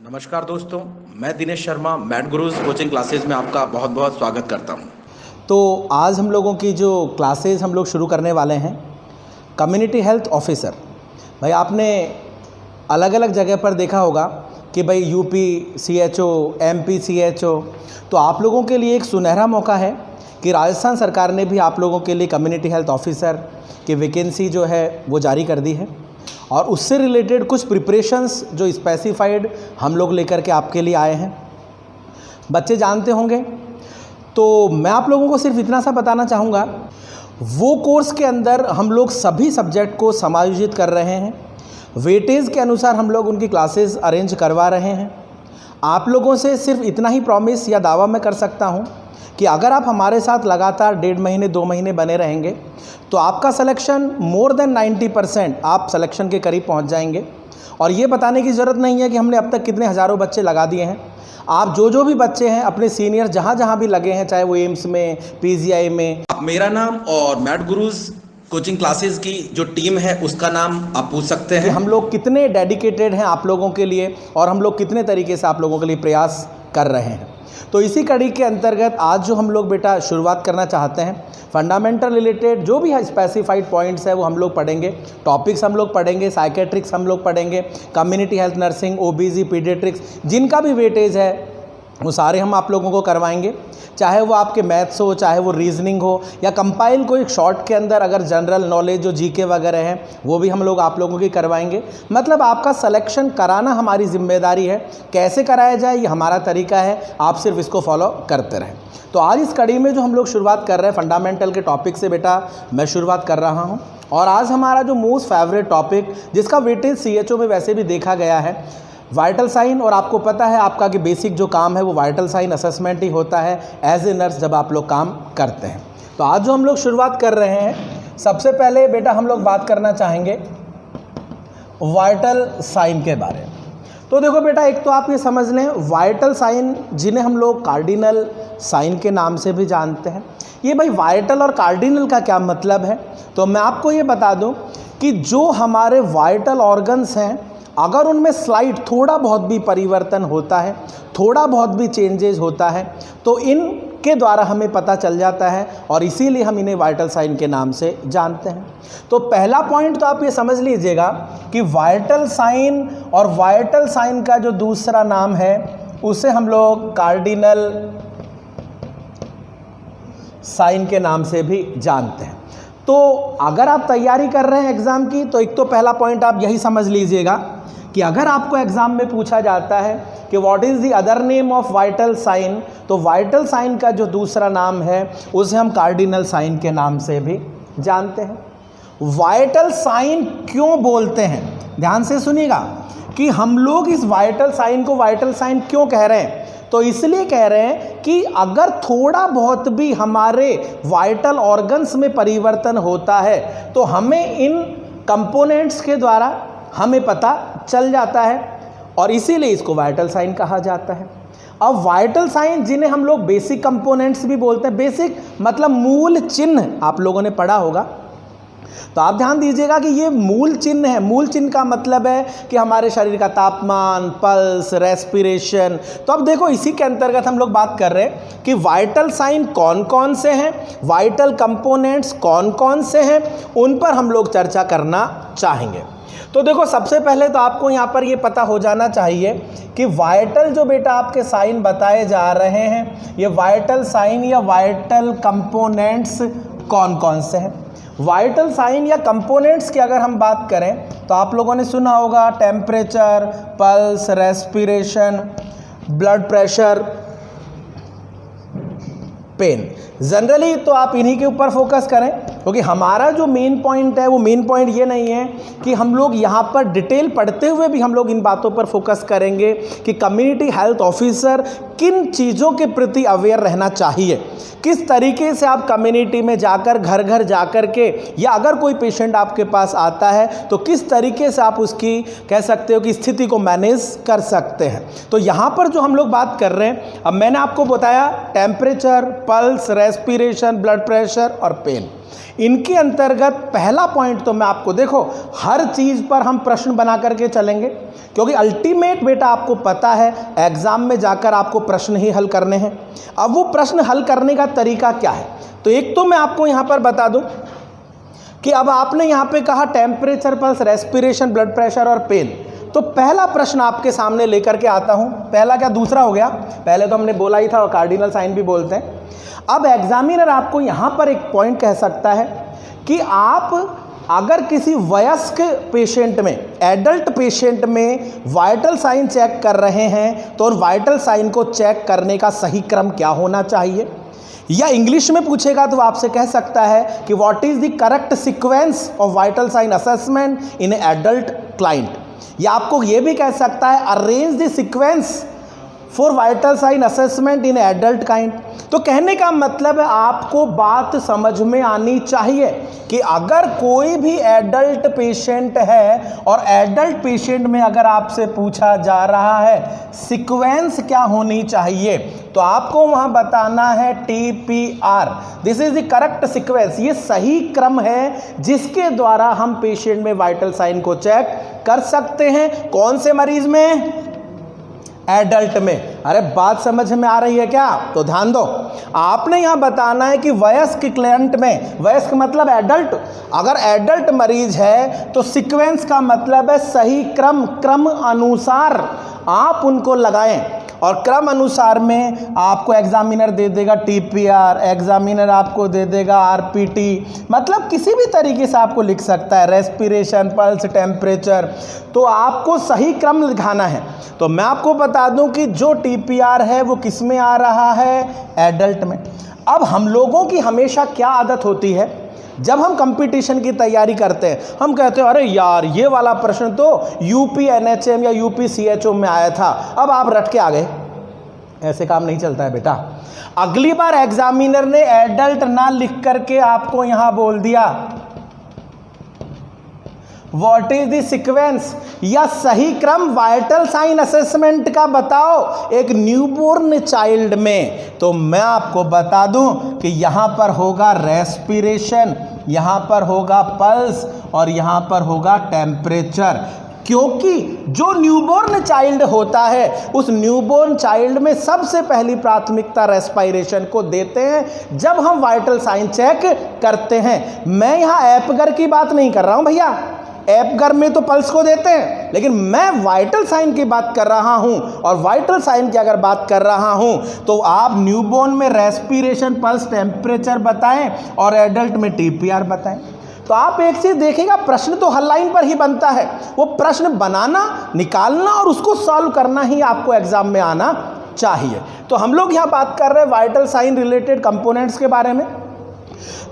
नमस्कार दोस्तों, मैं Dinesh Sharma math gurus coaching classes में आपका बहुत बहुत स्वागत करता हूं। तो आज हम लोगों की जो क्लासेस हम लोग शुरू करने वाले हैं कम्युनिटी हेल्थ ऑफिसर। भाई आपने अलग अलग जगह पर देखा होगा कि भाई यूपी CHO, MP CHO, तो आप लोगों के लिए एक सुनहरा मौका है कि राजस्थान सरकार ने भी आप लोगों के लिए कम्युनिटी हेल्थ ऑफिसर की वैकेंसी जो है वो जारी कर दी है और उससे रिलेटेड कुछ प्रिपरेशंस जो स्पेसिफाइड हम लोग लेकर के आपके लिए आए हैं। बच्चे जानते होंगे, तो मैं आप लोगों को सिर्फ इतना सा बताना चाहूँगा, वो कोर्स के अंदर हम लोग सभी सब्जेक्ट को समायोजित कर रहे हैं। वेटेज के अनुसार हम लोग उनकी क्लासेस अरेंज करवा रहे हैं। आप लोगों से सिर्फ इतना ही प्रॉमिस या दावा मैं कर सकता हूँ कि अगर आप हमारे साथ लगातार 1.5 महीने 2 महीने बने रहेंगे तो आपका सिलेक्शन मोर देन 90% आप सिलेक्शन के करीब पहुंच जाएंगे। और ये बताने की ज़रूरत नहीं है कि हमने अब तक कितने हज़ारों बच्चे लगा दिए हैं। आप जो भी बच्चे हैं अपने सीनियर जहाँ भी लगे हैं, चाहे वो एम्स में, PGI में। मेरा नाम और मैथ गुरुज कोचिंग क्लासेस की जो टीम है उसका नाम आप पूछ सकते हैं। हम लोग कितने डेडिकेटेड हैं आप लोगों के लिए और हम लोग कितने तरीके से आप लोगों के लिए प्रयास कर रहे हैं। तो इसी कड़ी के अंतर्गत आज जो हम लोग बेटा शुरुआत करना चाहते हैं, फंडामेंटल रिलेटेड जो भी है स्पेसिफाइड पॉइंट्स है वो हम लोग पढ़ेंगे। टॉपिक्स हम लोग पढ़ेंगे, साइकेट्रिक्स हम लोग पढ़ेंगे, community health nursing, OBG, paediatrics, जिनका भी वेटेज है वो सारे हम आप लोगों को करवाएंगे। चाहे वो आपके मैथ्स हो, चाहे वो रीजनिंग हो, या कंपाइल को एक शॉर्ट के अंदर अगर जनरल नॉलेज जो GK वगैरह है वो भी हम लोग आप लोगों की करवाएंगे। मतलब आपका सिलेक्शन कराना हमारी जिम्मेदारी है। कैसे कराया जाए ये हमारा तरीका है, आप सिर्फ इसको फॉलो करते रहें। तो आज इस कड़ी में जो हम लोग शुरुआत कर रहे हैं फंडामेंटल के टॉपिक से बेटा मैं शुरुआत कर रहा हूँ। और आज हमारा जो मोस्ट फेवरेट टॉपिक जिसका वेटेज CHO में वैसे भी देखा गया है, वाइटल साइन। और आपको पता है आपका कि बेसिक जो काम है वो वाइटल साइन असेसमेंट ही होता है एज ए नर्स जब आप लोग काम करते हैं। तो आज जो हम लोग शुरुआत कर रहे हैं, सबसे पहले बेटा हम लोग बात करना चाहेंगे वाइटल साइन के बारे में। तो देखो बेटा, एक तो आप ये समझ लें वाइटल साइन जिन्हें हम लोग कार्डिनल साइन के नाम से भी जानते हैं। ये भाई वाइटल और कार्डिनल का क्या मतलब है, तो मैं आपको ये बता दूं कि जो हमारे वाइटल ऑर्गन्स हैं अगर उनमें स्लाइड थोड़ा बहुत भी परिवर्तन होता है, थोड़ा बहुत भी चेंजेस होता है, तो इनके द्वारा हमें पता चल जाता है और इसीलिए हम इन्हें वाइटल साइन के नाम से जानते हैं। तो पहला पॉइंट तो आप ये समझ लीजिएगा कि वाइटल साइन और वाइटल साइन का जो दूसरा नाम है उसे हम लोग कार्डिनल साइन के नाम से भी जानते हैं। तो अगर आप तैयारी कर रहे हैं एग्ज़ाम की, तो एक तो पहला पॉइंट आप यही समझ लीजिएगा कि अगर आपको एग्ज़ाम में पूछा जाता है कि what is the other name of vital sign, तो वाइटल साइन का जो दूसरा नाम है उसे हम कार्डिनल साइन के नाम से भी जानते हैं। वाइटल साइन क्यों बोलते हैं, ध्यान से सुनिएगा कि हम लोग इस वाइटल साइन को वाइटल साइन क्यों कह रहे हैं। तो इसलिए कह रहे हैं कि अगर थोड़ा बहुत भी हमारे वाइटल ऑर्गन्स में परिवर्तन होता है तो हमें इन कंपोनेंट्स के द्वारा हमें पता चल जाता है और इसीलिए इसको वाइटल साइन कहा जाता है। अब वाइटल साइन जिन्हें हम लोग बेसिक कंपोनेंट्स भी बोलते हैं, बेसिक मतलब मूल चिन्ह आप लोगों ने पढ़ा होगा, तो आप ध्यान दीजिएगा कि ये मूल चिन्ह है। मूल चिन्ह का मतलब है कि हमारे शरीर का तापमान, पल्स, रेस्पिरेशन। तो अब देखो इसी के अंतर्गत हम लोग बात कर रहे हैं कि वाइटल साइन कौन कौन से हैं, वाइटल कंपोनेंट्स कौन कौन से हैं, उन पर हम लोग चर्चा करना चाहेंगे। तो देखो सबसे पहले तो आपको यहाँ पर ये पता हो जाना चाहिए कि वाइटल जो बेटा आपके साइन बताए जा रहे हैं, ये वाइटल साइन या वाइटल कंपोनेंट्स कौन कौन से हैं। वाइटल साइन या कंपोनेंट्स की अगर हम बात करें तो आप लोगों ने सुना होगा temperature, pulse, respiration, blood pressure, pain. Generally तो आप इन्हीं के ऊपर फोकस करें क्योंकि हमारा जो मेन पॉइंट है वो मेन पॉइंट ये नहीं है कि हम लोग यहाँ पर डिटेल पढ़ते हुए भी हम लोग इन बातों पर फोकस करेंगे कि कम्युनिटी हेल्थ ऑफिसर किन चीज़ों के प्रति अवेयर रहना चाहिए, किस तरीके से आप कम्युनिटी में जाकर घर घर जाकर के, या अगर कोई पेशेंट आपके पास आता है तो किस तरीके से आप उसकी कह सकते हो कि स्थिति को मैनेज कर सकते हैं। तो यहाँ पर जो हम लोग बात कर रहे हैं, अब मैंने आपको बताया temperature, pulse, respiration, blood pressure और पेन। इनके अंतर्गत पहला पॉइंट तो मैं आपको, देखो हर चीज़ पर हम प्रश्न बना करके चलेंगे, क्योंकि अल्टीमेट बेटा आपको पता है एग्ज़ाम में जाकर आपको प्रश्न ही हल करने हैं। अब वो प्रश्न हल करने का तरीका क्या है, तो एक तो मैं आपको यहाँ पर बता दूँ कि अब आपने यहाँ पे कहा temperature, pulse, respiration, blood pressure और पेन। तो पहला प्रश्न आपके सामने लेकर के आता हूँ। पहला क्या दूसरा हो गया, पहले तो हमने बोला ही था, कार्डिनल साइन भी बोलते हैं। अब एग्जामिनर आपको यहाँ पर एक पॉइंट कह सकता है कि आप अगर किसी वयस्क पेशेंट में, एडल्ट पेशेंट में वाइटल साइन चेक कर रहे हैं तो उन वाइटल साइन को चेक करने का सही क्रम क्या होना चाहिए, या इंग्लिश में पूछेगा तो आपसे कह सकता है कि what is the correct sequence of vital sign assessment in adult client, या आपको ये भी कह सकता है arrange the sequence for vital sign assessment in adult kind. तो कहने का मतलब है आपको बात समझ में आनी चाहिए कि अगर कोई भी एडल्ट पेशेंट है और एडल्ट पेशेंट में अगर आपसे पूछा जा रहा है सीक्वेंस क्या होनी चाहिए, तो आपको वहां बताना है TPR, this is the correct sequence, ये सही क्रम है जिसके द्वारा हम पेशेंट में वाइटल साइन को चेक कर सकते हैं। कौन से मरीज में, एडल्ट में। अरे बात समझ में आ रही है क्या, तो ध्यान दो, आपने यहां बताना है कि वयस्क क्लाइंट में, वयस्क मतलब एडल्ट, अगर एडल्ट मरीज है तो सीक्वेंस का मतलब है सही क्रम, क्रम अनुसार आप उनको लगाएं, और क्रम अनुसार में आपको एग्जामिनर दे देगा TPR, एग्जामिनर आपको दे देगा RPT, मतलब किसी भी तरीके से आपको लिख सकता है, रेस्पिरेशन, पल्स, टेम्परेचर, तो आपको सही क्रम लिखाना है। तो मैं आपको बता दूं कि जो TPR है वो किस में आ रहा है, एडल्ट में। अब हम लोगों की हमेशा क्या आदत होती है, जब हम कंपटीशन की तैयारी करते हैं हम कहते हैं अरे यार ये वाला प्रश्न तो UP NHM या UP CHO में आया था, अब आप रट के आ गए। ऐसे काम नहीं चलता है बेटा। अगली बार एग्जामिनर ने एडल्ट ना लिख करके आपको यहां बोल दिया व्हाट इज द सीक्वेंस या सही क्रम वाइटल साइन असेसमेंट का बताओ एक न्यूबॉर्न चाइल्ड में, तो मैं आपको बता दूं कि यहां पर होगा रेस्पिरेशन, यहां पर होगा पल्स और यहां पर होगा टेम्परेचर, क्योंकि जो न्यूबॉर्न चाइल्ड होता है उस न्यूबॉर्न चाइल्ड में सबसे पहली प्राथमिकता रेस्पिरेशन को देते हैं जब हम वाइटल साइन चेक करते हैं। मैं यहां एपगर की बात नहीं कर रहा हूं भैया, एपगर में तो पल्स को देते हैं, लेकिन मैं वाइटल साइन की बात कर रहा हूं, और वाइटल साइन की अगर बात कर रहा हूं तो आप न्यूबॉर्न में रेस्पिरेशन, पल्स, टेम्परेचर बताएं और एडल्ट में TPR बताएं। तो आप एक चीज देखिएगा, प्रश्न तो हर लाइन पर ही बनता है, वो प्रश्न बनाना, निकालना और उसको सॉल्व करना ही आपको एग्जाम में आना चाहिए। तो हम लोग यहाँ बात कर रहे हैं वाइटल साइन रिलेटेड कंपोनेंट्स के बारे में।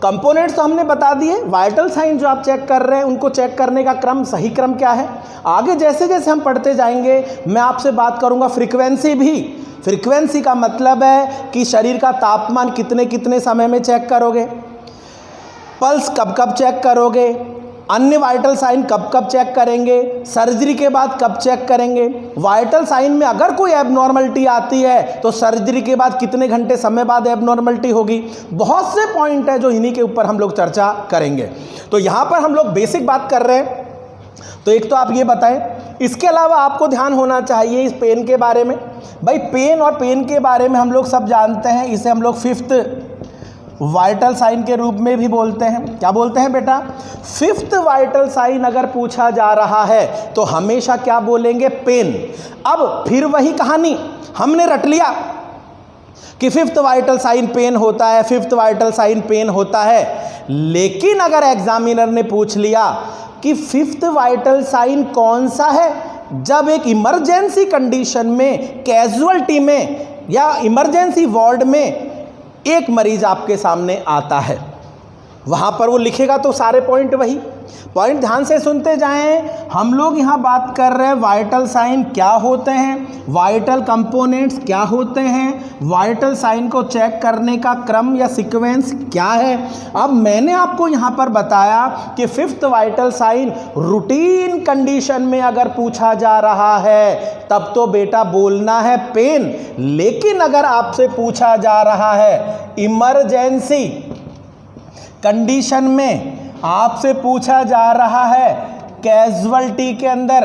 कंपोनेंट्स तो हमने बता दिए, वाइटल साइन जो आप चेक कर रहे हैं उनको चेक करने का क्रम, सही क्रम क्या है। आगे जैसे जैसे हम पढ़ते जाएंगे मैं आपसे बात करूंगा फ्रीक्वेंसी भी। फ्रीक्वेंसी का मतलब है कि शरीर का तापमान कितने कितने समय में चेक करोगे, पल्स कब कब चेक करोगे, अन्य वाइटल साइन कब कब चेक करेंगे, सर्जरी के बाद कब चेक करेंगे, वाइटल साइन में अगर कोई एबनॉर्मलिटी आती है तो सर्जरी के बाद कितने घंटे समय बाद एबनॉर्मलिटी होगी। बहुत से पॉइंट है जो इन्हीं के ऊपर हम लोग चर्चा करेंगे। तो यहाँ पर हम लोग बेसिक बात कर रहे हैं, तो एक तो आप ये बताएं, इसके अलावा आपको ध्यान होना चाहिए इस पेन के बारे में। भाई पेन और पेन के बारे में हम लोग सब जानते हैं, इसे हम लोग 5th वाइटल साइन के रूप में भी बोलते हैं। क्या बोलते हैं बेटा, 5th वाइटल साइन अगर पूछा जा रहा है तो हमेशा क्या बोलेंगे, पेन। अब फिर वही कहानी, हमने रट लिया कि 5th वाइटल साइन पेन होता है, 5th वाइटल साइन पेन होता है, लेकिन अगर एग्जामिनर ने पूछ लिया कि 5th वाइटल साइन कौन सा है, जब एक इमरजेंसी कंडीशन में, कैजुअल्टी में या इमरजेंसी वार्ड में एक मरीज आपके सामने आता है, वहां पर वो लिखेगा तो सारे पॉइंट वही। पॉइंट ध्यान से सुनते जाएं। हम लोग यहाँ बात कर रहे हैं वाइटल साइन क्या होते हैं, वाइटल कंपोनेंट्स क्या होते हैं, वाइटल साइन को चेक करने का क्रम या सीक्वेंस क्या है। अब मैंने आपको यहाँ पर बताया कि 5th vital sign routine condition में अगर पूछा जा रहा है तब तो बेटा बोलना है पेन, लेकिन अगर आपसे पूछा जा रहा है इमरजेंसी कंडीशन में आपसे पूछा जा रहा है कैजुअल्टी के अंदर,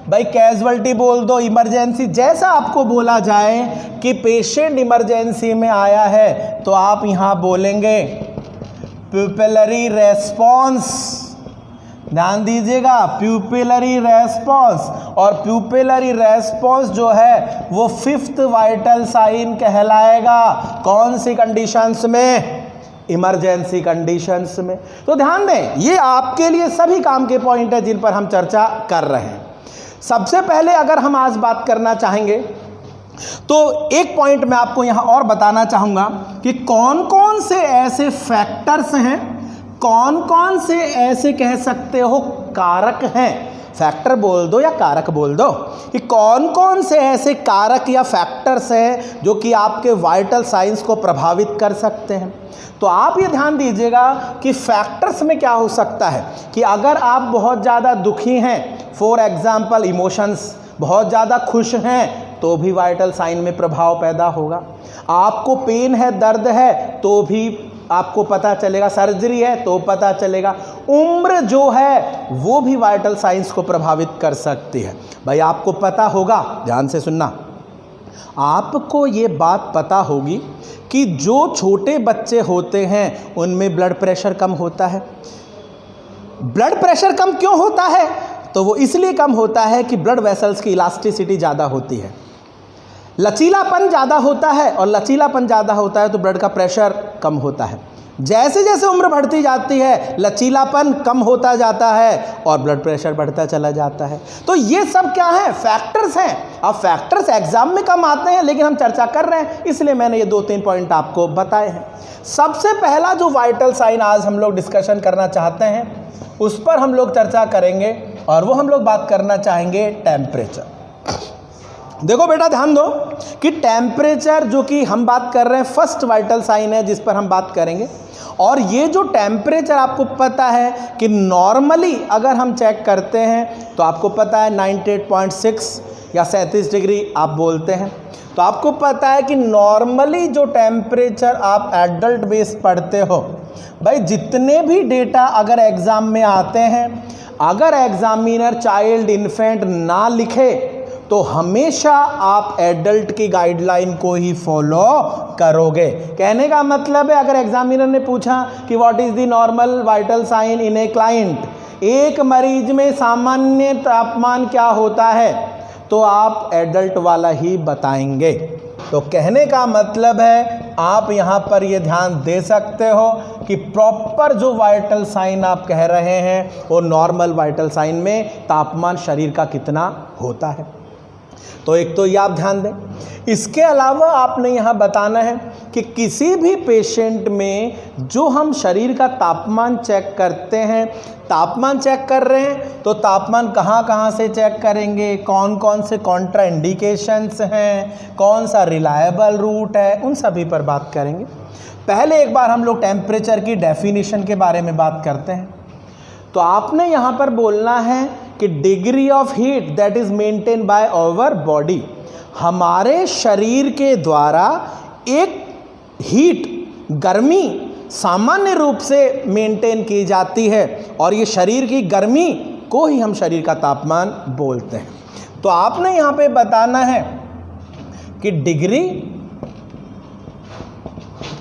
भाई कैजुअल्टी बोल दो, इमरजेंसी, जैसा आपको बोला जाए कि पेशेंट इमरजेंसी में आया है तो आप यहाँ बोलेंगे प्यूपिलरी रेस्पॉन्स। ध्यान दीजिएगा, प्यूपिलरी रेस्पॉन्स, और प्यूपिलरी रेस्पॉन्स जो है वो 5th वाइटल साइन कहलाएगा। कौन सी कंडीशंस में? इमरजेंसी कंडीशंस में। तो ध्यान दें, ये आपके लिए सभी काम के पॉइंट है जिन पर हम चर्चा कर रहे हैं। सबसे पहले अगर हम आज बात करना चाहेंगे तो एक पॉइंट मैं आपको यहां और बताना चाहूंगा कि कौन कौन से ऐसे फैक्टर्स हैं, कौन कौन से ऐसे कह सकते हो कारक हैं, फैक्टर बोल दो या कारक बोल दो, कि कौन कौन से ऐसे कारक या फैक्टर्स हैं जो कि आपके वाइटल साइंस को प्रभावित कर सकते हैं। तो आप ये ध्यान दीजिएगा कि फैक्टर्स में क्या हो सकता है कि अगर आप बहुत ज़्यादा दुखी हैं, फॉर एग्जाम्पल इमोशंस, बहुत ज़्यादा खुश हैं तो भी वाइटल साइन में प्रभाव पैदा होगा। आपको पेन है, दर्द है तो भी आपको पता चलेगा, सर्जरी है तो पता चलेगा। उम्र जो है वो भी वाइटल साइंस को प्रभावित कर सकती है। भाई आपको पता होगा, ध्यान से सुनना, आपको ये बात पता होगी कि जो छोटे बच्चे होते हैं उनमें ब्लड प्रेशर कम होता है। ब्लड प्रेशर कम क्यों होता है? तो वो इसलिए कम होता है कि ब्लड वेसल्स की इलास्टिसिटी ज़्यादा होती है, लचीलापन ज़्यादा होता है, और लचीलापन ज़्यादा होता है तो ब्लड का प्रेशर कम होता है। जैसे जैसे उम्र बढ़ती जाती है लचीलापन कम होता जाता है और ब्लड प्रेशर बढ़ता चला जाता है। तो ये सब क्या है? फैक्टर्स हैं। अब फैक्टर्स एग्जाम में कम आते हैं लेकिन हम चर्चा कर रहे हैं इसलिए मैंने ये 2-3 पॉइंट आपको बताए हैं। सबसे पहला जो वाइटल साइन आज हम लोग डिस्कशन करना चाहते हैं उस पर हम लोग चर्चा करेंगे और वो हम लोग बात करना चाहेंगे टेम्परेचर। देखो बेटा ध्यान दो कि टेम्परेचर जो कि हम बात कर रहे हैं फर्स्ट वाइटल साइन है जिस पर हम बात करेंगे। और ये जो टेम्परेचर आपको पता है कि नॉर्मली अगर हम चेक करते हैं तो आपको पता है 98.6 या 37 डिग्री आप बोलते हैं। तो आपको पता है कि नॉर्मली जो टेम्परेचर आप एडल्ट बेस पढ़ते हो, भाई जितने भी डेटा अगर एग्ज़ाम में आते हैं, अगर एग्जामिनर चाइल्ड इन्फेंट ना लिखे तो हमेशा आप एडल्ट की गाइडलाइन को ही फॉलो करोगे। कहने का मतलब है अगर एग्जामिनर ने पूछा कि what is the normal vital sign in a client, एक मरीज में सामान्य तापमान क्या होता है, तो आप एडल्ट वाला ही बताएंगे। तो कहने का मतलब है आप यहाँ पर ये ध्यान दे सकते हो कि प्रॉपर जो वाइटल साइन आप कह रहे हैं वो नॉर्मल वाइटल साइन में तापमान शरीर का कितना होता है। तो एक तो ये आप ध्यान दें। इसके अलावा आपने यहाँ बताना है कि किसी भी पेशेंट में जो हम शरीर का तापमान चेक करते हैं, तापमान चेक कर रहे हैं तो तापमान कहाँ कहाँ से चेक करेंगे, कौन कौन से कॉन्ट्रा इंडिकेशंस हैं, कौन सा रिलायबल रूट है, उन सभी पर बात करेंगे। पहले एक बार हम लोग टेम्परेचर की डेफिनेशन के बारे में बात करते हैं। तो आपने यहाँ पर बोलना है कि degree of heat that is maintain by our body, हमारे शरीर के द्वारा एक हीट, गर्मी सामान्य रूप से मेंटेन की जाती है और ये शरीर की गर्मी को ही हम शरीर का तापमान बोलते हैं। तो आपने यहाँ पे बताना है कि degree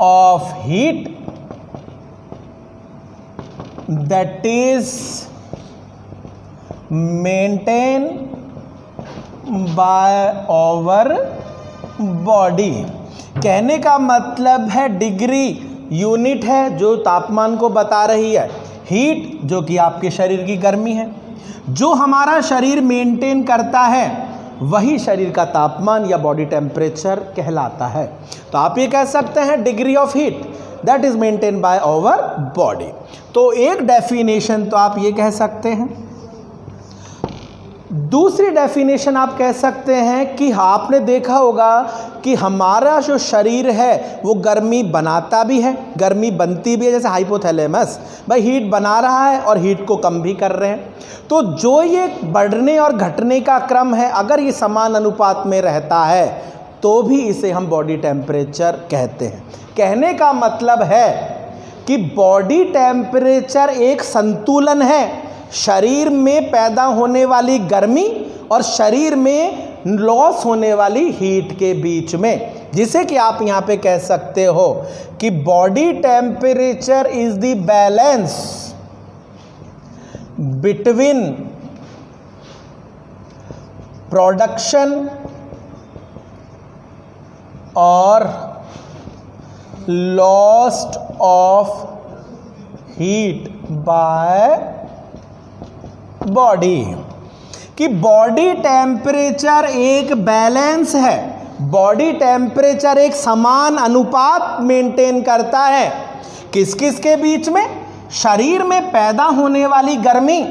of heat that is maintained by our body। कहने का मतलब है डिग्री यूनिट है जो तापमान को बता रही है, हीट जो कि आपके शरीर की गर्मी है, जो हमारा शरीर मेंटेन करता है वही शरीर का तापमान या बॉडी टेम्परेचर कहलाता है। तो आप ये कह सकते हैं degree of heat that is maintain by our body. तो एक डेफिनेशन तो आप ये कह सकते हैं। दूसरी डेफिनेशन आप कह सकते हैं कि आपने देखा होगा कि हमारा जो शरीर है वो गर्मी बनाता भी है, गर्मी बनती भी है, जैसे हाइपोथैलेमस भाई हीट बना रहा है और हीट को कम भी कर रहे हैं। तो जो ये बढ़ने और घटने का क्रम है अगर ये समान अनुपात में रहता है तो भी इसे हम बॉडी टेम्परेचर कहते हैं। कहने का मतलब है कि कि बॉडी टेम्परेचर एक संतुलन है शरीर में पैदा होने वाली गर्मी और शरीर में लॉस होने वाली हीट के बीच में, जिसे कि आप यहाँ पे कह सकते हो कि body temperature is the balance between production और lost of heat by body. कि बॉडी टेम्परेचर एक बैलेंस है, बॉडी टेम्परेचर एक समान अनुपात मेंटेन करता है किस किस के बीच में, शरीर में पैदा होने वाली गर्मी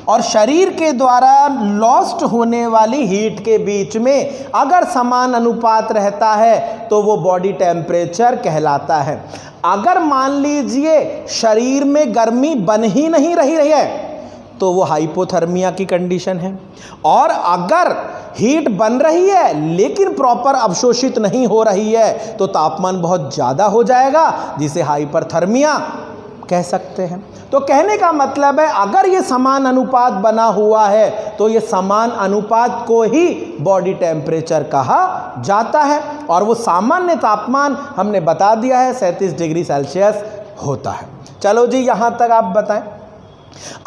और शरीर के द्वारा लॉस्ट होने वाली हीट के बीच में। अगर समान अनुपात रहता है तो वो बॉडी टेम्परेचर कहलाता है। अगर मान लीजिए शरीर में गर्मी बन ही नहीं रही है तो वो हाइपोथर्मिया की कंडीशन है, और अगर हीट बन रही है लेकिन प्रॉपर अवशोषित नहीं हो रही है तो तापमान बहुत ज़्यादा हो जाएगा, जिसे हाइपरथर्मिया कह सकते हैं। तो कहने का मतलब है अगर ये समान अनुपात बना हुआ है तो ये समान अनुपात को ही बॉडी टेम्परेचर कहा जाता है, और वो सामान्य तापमान हमने बता दिया है 37 डिग्री सेल्सियस होता है। चलो जी, यहाँ तक आप बताएं।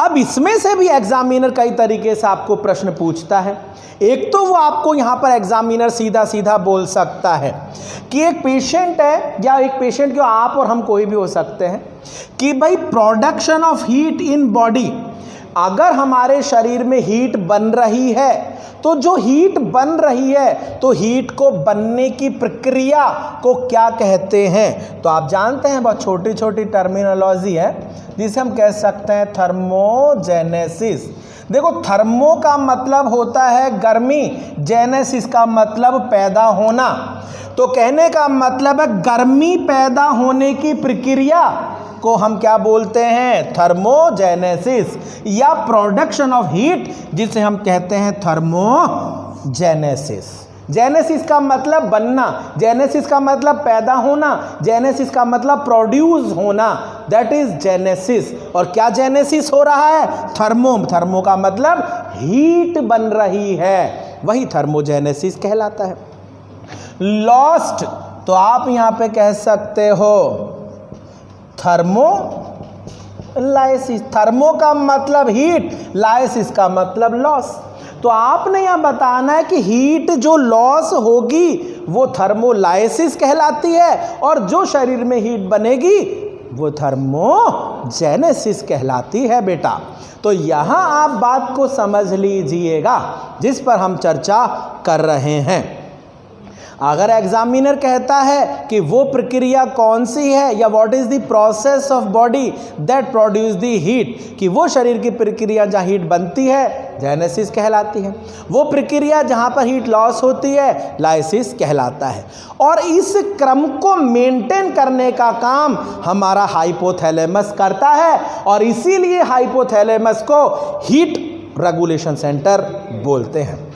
अब इसमें से भी एग्जामिनर कई तरीके से आपको प्रश्न पूछता है। एक तो वो आपको यहाँ पर एग्जामिनर सीधा सीधा बोल सकता है कि एक पेशेंट है, या एक पेशेंट क्यों, आप और हम कोई भी हो सकते हैं, कि भाई production of heat in body, अगर हमारे शरीर में हीट बन रही है तो जो हीट बन रही है तो हीट को बनने की प्रक्रिया को क्या कहते हैं। तो आप जानते हैं बहुत छोटी छोटी टर्मिनोलॉजी है जिसे हम कह सकते हैं थर्मोजेनेसिस। देखो, थर्मो का मतलब होता है गर्मी, जेनेसिस का मतलब पैदा होना। तो कहने का मतलब है गर्मी पैदा होने की प्रक्रिया को हम क्या बोलते हैं, थर्मोजेनेसिस, या प्रोडक्शन ऑफ हीट जिसे हम कहते हैं थर्मोजेनेसिस। जेनेसिस का मतलब बनना, जेनेसिस का मतलब पैदा होना, जेनेसिस का मतलब प्रोड्यूस होना, दैट इज जेनेसिस। और क्या जेनेसिस हो रहा है, थर्मो का मतलब हीट बन रही है, वही थर्मोजेनेसिस कहलाता है। लॉस्ट, तो आप यहां पे कह सकते हो थर्मोलाइसिस। थर्मो का मतलब हीट, लाइसिस का मतलब लॉस। तो आपने यह बताना है कि हीट जो लॉस होगी वो थर्मोलाइसिस कहलाती है, और जो शरीर में हीट बनेगी वो थर्मोजेनेसिस कहलाती है बेटा। तो यहाँ आप बात को समझ लीजिएगा जिस पर हम चर्चा कर रहे हैं। अगर एग्जामिनर कहता है कि वो प्रक्रिया कौन सी है, या what is the process of body that produce the heat, कि वो शरीर की प्रक्रिया जहाँ हीट बनती है जेनेसिस कहलाती है, वो प्रक्रिया जहाँ पर हीट लॉस होती है लाइसिस कहलाता है। और इस क्रम को मेंटेन करने का काम हमारा हाइपोथैलेमस करता है, और इसीलिए हाइपोथैलेमस को हीट रेगुलेशन सेंटर बोलते हैं।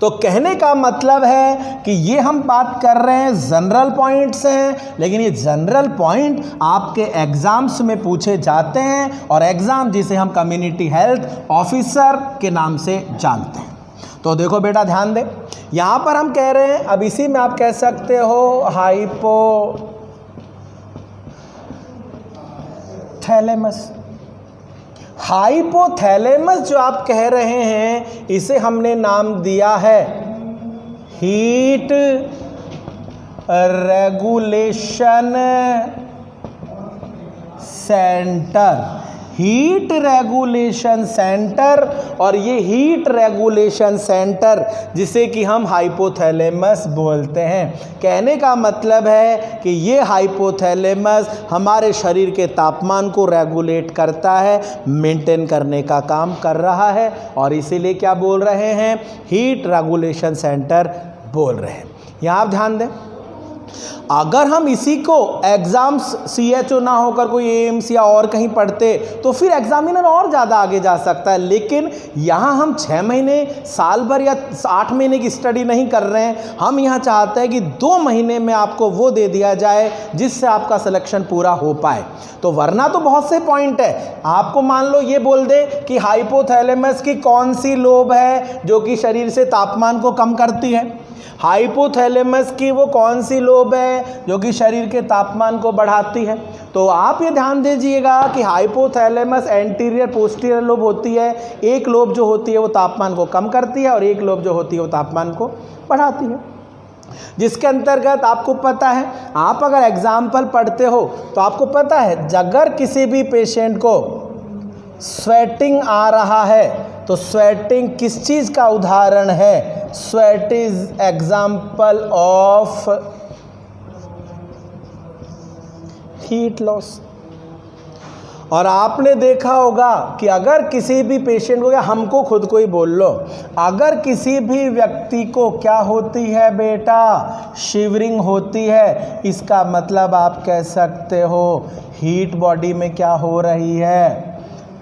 तो कहने का मतलब है कि ये हम बात कर रहे हैं जनरल पॉइंट्स हैं, लेकिन ये जनरल पॉइंट आपके एग्जाम्स में पूछे जाते हैं, और एग्जाम जिसे हम कम्युनिटी हेल्थ ऑफिसर के नाम से जानते हैं। तो देखो बेटा, ध्यान दे, यहाँ पर हम कह रहे हैं, अब इसी में आप कह सकते हो हाइपोथैलेमस। हाइपोथैलेमस जो आप कह रहे हैं इसे हमने नाम दिया है heat regulation centre. Heat regulation centre, और ये हीट रेगुलेशन सेंटर जिसे कि हम हाइपोथैलेमस बोलते हैं। कहने का मतलब है कि ये हाइपोथैलेमस हमारे शरीर के तापमान को रेगुलेट करता है, मेंटेन करने का काम कर रहा है, और इसीलिए क्या बोल रहे हैं, हीट रेगुलेशन सेंटर बोल रहे हैं। यहाँ आप ध्यान दें, अगर हम इसी को एग्ज़ाम्स CHO ना होकर कोई एम्स या और कहीं पढ़ते तो फिर एग्जामिनर और ज़्यादा आगे जा सकता है, लेकिन यहाँ हम 6 महीने, साल भर या 8 महीने की स्टडी नहीं कर रहे हैं। हम यहाँ चाहते हैं कि 2 महीने में आपको वो दे दिया जाए जिससे आपका सिलेक्शन पूरा हो पाए। तो वरना तो बहुत से पॉइंट है, आपको मान लो ये बोल दे कि हाइपोथैलेमस की कौन सी लोब है जो कि शरीर से तापमान को कम करती है, हाइपोथैलेमस की वो कौन सी लोब है जो कि शरीर के तापमान को बढ़ाती है। तो आप ये ध्यान दीजिएगा कि हाइपोथैलेमस एंटीरियर पोस्टीरियर लोब होती है। एक लोब जो होती है वो तापमान को कम करती है और एक लोब जो होती है वो तापमान को बढ़ाती है, जिसके अंतर्गत आपको पता है, आप अगर एग्जाम्पल पढ़ते हो तो आपको पता है अगर किसी भी पेशेंट को स्वेटिंग आ रहा है तो स्वेटिंग किस चीज़ का उदाहरण है? Sweat is example of heat loss. और आपने देखा होगा कि अगर किसी भी पेशेंट को, या हमको खुद को ही बोल लो, अगर किसी भी व्यक्ति को क्या होती है बेटा, शिवरिंग होती है, इसका मतलब आप कह सकते हो हीट बॉडी में क्या हो रही है,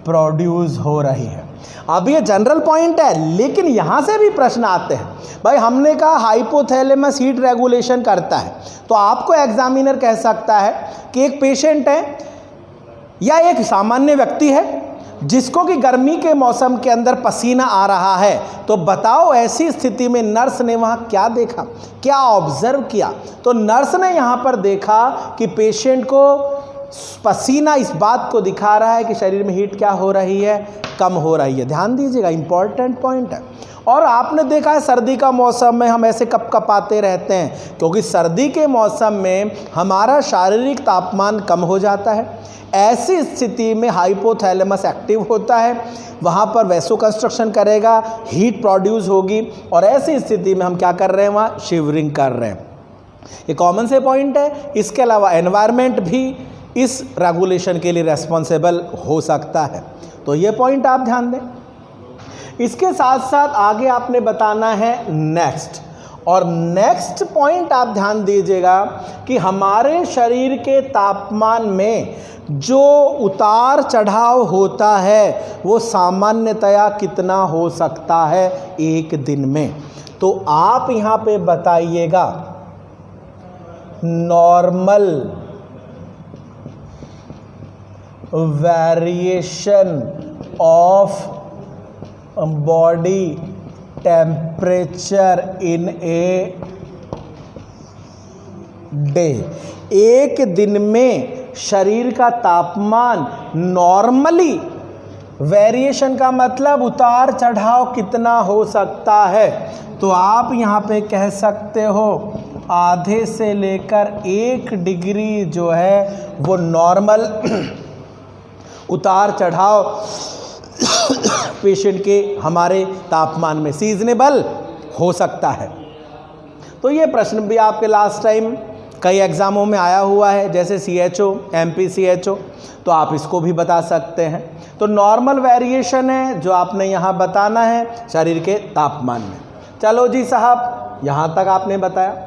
प्रोड्यूस हो रही है। अब ये जनरल पॉइंट है, लेकिन यहाँ से भी प्रश्न आते हैं। भाई हमने कहा हाइपोथैलेमस हीट रेगुलेशन करता है, तो आपको एग्जामिनर कह सकता है कि एक पेशेंट है या एक सामान्य व्यक्ति है जिसको कि गर्मी के मौसम के अंदर पसीना आ रहा है, तो बताओ ऐसी स्थिति में नर्स ने वहाँ क्या देखा, क्या ऑब्जर्व किया? तो नर्स ने यहाँ पर देखा कि पेशेंट को पसीना इस बात को दिखा रहा है कि शरीर में हीट क्या हो रही है, कम हो रही है। ध्यान दीजिएगा, इंपॉर्टेंट पॉइंट है। और आपने देखा है सर्दी का मौसम में हम ऐसे कपकपाते रहते हैं, क्योंकि सर्दी के मौसम में हमारा शारीरिक तापमान कम हो जाता है। ऐसी स्थिति में हाइपोथैलेमस एक्टिव होता है, वहाँ पर वैसो कंस्ट्रक्शन करेगा, हीट प्रोड्यूस होगी, और ऐसी स्थिति में हम क्या कर रहे हैं, वहाँ शिवरिंग कर रहे हैं। ये कॉमन से पॉइंट है। इसके अलावा एनवायरनमेंट भी इस रेगुलेशन के लिए रेस्पॉन्सिबल हो सकता है, तो ये पॉइंट आप ध्यान दें। इसके साथ साथ आगे आपने बताना है नेक्स्ट, और नेक्स्ट पॉइंट आप ध्यान दीजिएगा कि हमारे शरीर के तापमान में जो उतार चढ़ाव होता है वो सामान्यतया कितना हो सकता है एक दिन में। तो आप यहाँ पे बताइएगा normal variation of body temperature in a day. एक दिन में शरीर का तापमान नॉर्मली, वेरिएशन का मतलब उतार चढ़ाव कितना हो सकता है, तो आप यहाँ पे कह सकते हो आधे से लेकर 1 डिग्री जो है वो नॉर्मल उतार चढ़ाव पेशेंट के हमारे तापमान में सीजनेबल हो सकता है। तो ये प्रश्न भी आपके लास्ट टाइम कई एग्ज़ामों में आया हुआ है, जैसे CHO, MP CHO, तो आप इसको भी बता सकते हैं। तो नॉर्मल वेरिएशन है जो आपने यहाँ बताना है शरीर के तापमान में। चलो जी साहब, यहाँ तक आपने बताया।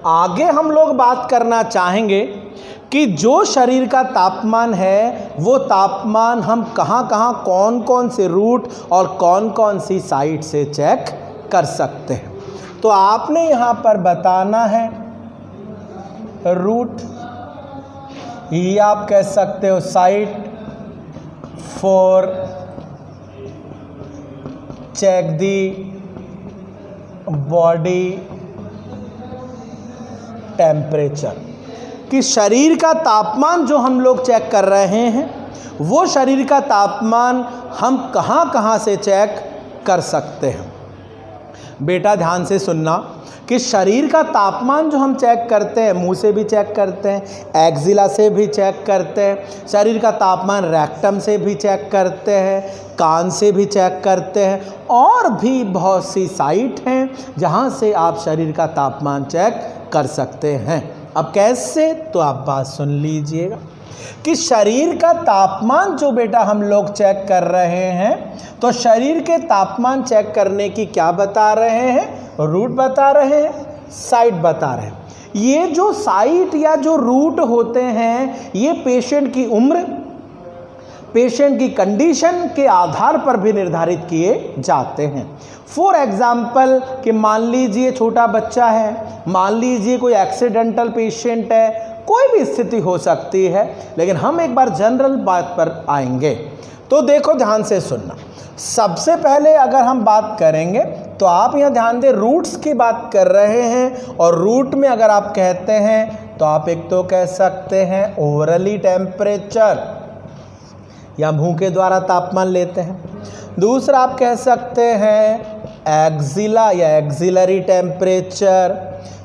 आगे हम लोग बात करना चाहेंगे कि जो शरीर का तापमान है वो तापमान हम कहाँ कहाँ, कौन कौन से रूट और कौन कौन सी साइट से चेक कर सकते हैं। तो आपने यहाँ पर बताना है रूट, ये आप कह सकते हो site for check the body temperature, कि शरीर का तापमान जो हम लोग चेक कर रहे हैं वो शरीर का तापमान हम कहाँ कहाँ से चेक कर सकते हैं। बेटा ध्यान से सुनना कि शरीर का तापमान जो हम चेक करते हैं, मुंह से भी चेक करते हैं, एक्जिला से भी चेक करते हैं, शरीर का तापमान रेक्टम से भी चेक करते हैं, कान से भी चेक करते हैं, और भी बहुत सी साइट हैं जहां से आप शरीर का तापमान चेक कर सकते हैं। अब कैसे, तो आप बात सुन लीजिएगा कि शरीर का तापमान जो बेटा हम लोग चेक कर रहे हैं, तो शरीर के तापमान चेक करने की क्या बता रहे हैं, रूट बता रहे हैं, साइट बता रहे हैं। ये जो साइट या जो रूट होते हैं ये पेशेंट की उम्र, पेशेंट की कंडीशन के आधार पर भी निर्धारित किए जाते हैं। फॉर एग्जाम्पल कि मान लीजिए छोटा बच्चा है, मान लीजिए कोई एक्सीडेंटल पेशेंट है, कोई भी स्थिति हो सकती है, लेकिन हम एक बार जनरल बात पर आएंगे। तो देखो ध्यान से सुनना। सबसे पहले अगर हम बात करेंगे तो आप यहाँ ध्यान दें, रूट्स की बात कर रहे हैं, और रूट में अगर आप कहते हैं तो आप एक तो कह सकते हैं ओरली टेम्परेचर या मुंह के द्वारा तापमान लेते हैं। दूसरा आप कह सकते हैं एक्सिला या एक्सिलरी टेम्परेचर।